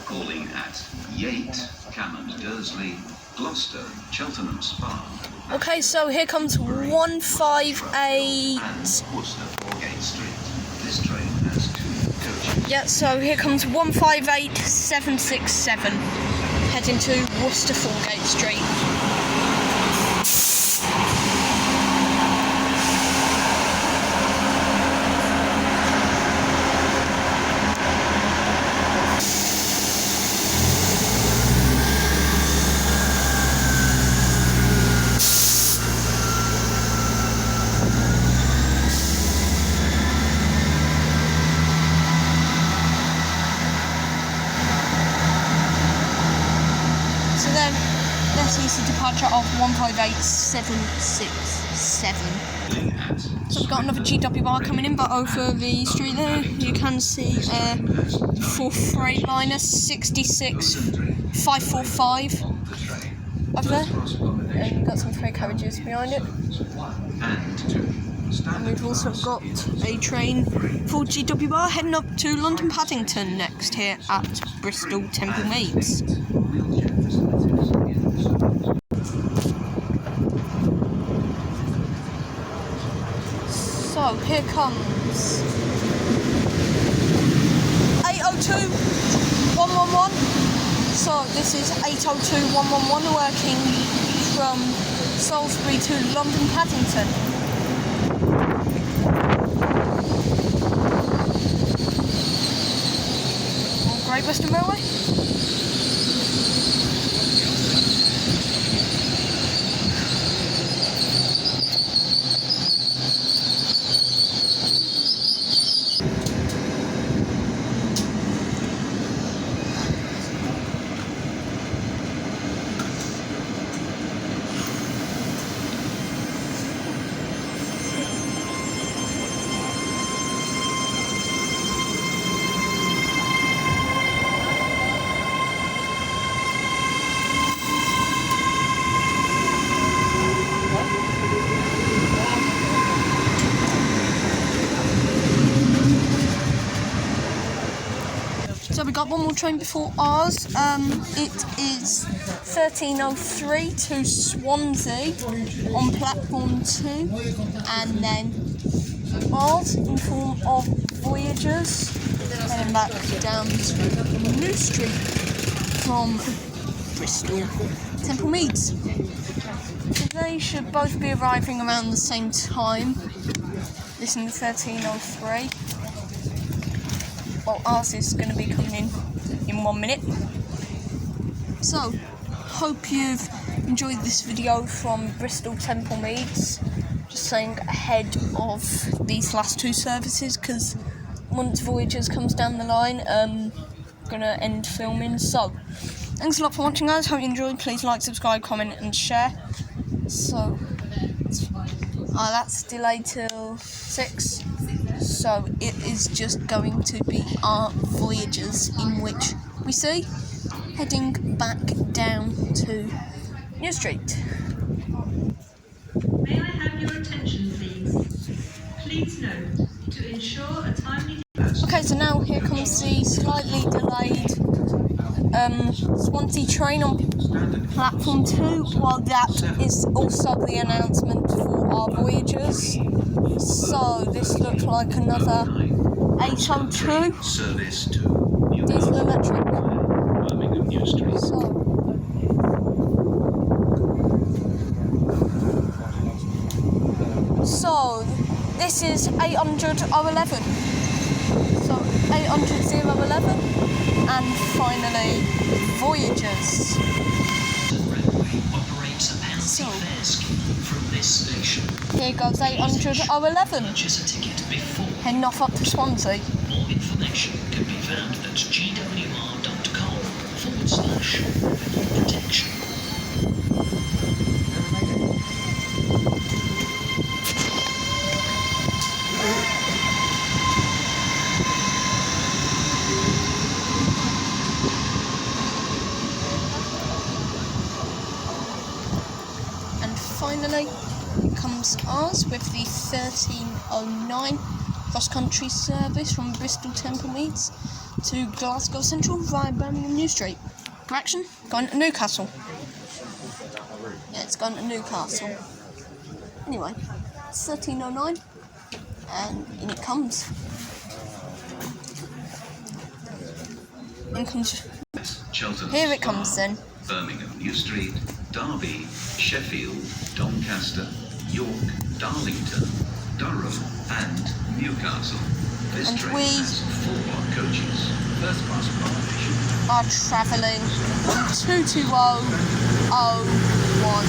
Calling at Yate, Cammon, Dursley, Gloucester, Cheltenham Spa. Okay, so here comes 158. And Worcester, Foregate Street. This train has 2 coaches. Yeah, so here comes 158767, heading to Worcester, Foregate Street. So then, this is the departure of 158767. So we've got another GW bar coming in, but over the street there, you can see a full Freightliner 66545 over there. And we've got some freight carriages behind it. And we've also got a train for GW bar heading up to London Paddington next here at Bristol Temple Meads. So here comes 802-111. So this is 802-111 working from Salisbury to London Paddington. Great Western Railway. So we got one more train before ours. It is 1303 to Swansea on platform 2, and then ours in form of Voyagers heading back down to New Street from Bristol Temple Meads. So they should both be arriving around the same time. This is 1303. Well, ours is going to be coming in 1 minute. So, hope you've enjoyed this video from Bristol Temple Meads. Just saying ahead of these last 2 services, because once Voyagers comes down the line, I'm going to end filming. So, thanks a lot for watching, guys. Hope you enjoyed. Please like, subscribe, comment and share. So, that's delayed till 6. So it is just going to be our Voyagers, in which we see heading back down to New Street. May I have your attention, please? Please note, to ensure a timely... Okay, so now here comes the slightly delayed Swansea train on platform 2, while that is also the announcement for our Voyagers. So this looks like another 802 Service to diesel electric. Birmingham New Street. So this is 800-011. So 800-011, and finally Voyagers. So from this station. Here goes 800-011. Purchase a ticket before. Heading off up to Swansea. More information can be found at gwr.com/protection. finally comes ours with the 13:09 cross-country service from Bristol Templemeads to Glasgow Central via Birmingham New Street. Correction, going to Newcastle. Yeah, it's going to Newcastle. Anyway, it's 13:09 and in it comes. In comes. Cheltenham Here it Spa, comes then. Birmingham New Street, Derby, Sheffield, Doncaster, York, Darlington, Durham and Newcastle. This And train we has 4 coaches. First class accommodation. are travelling on 22001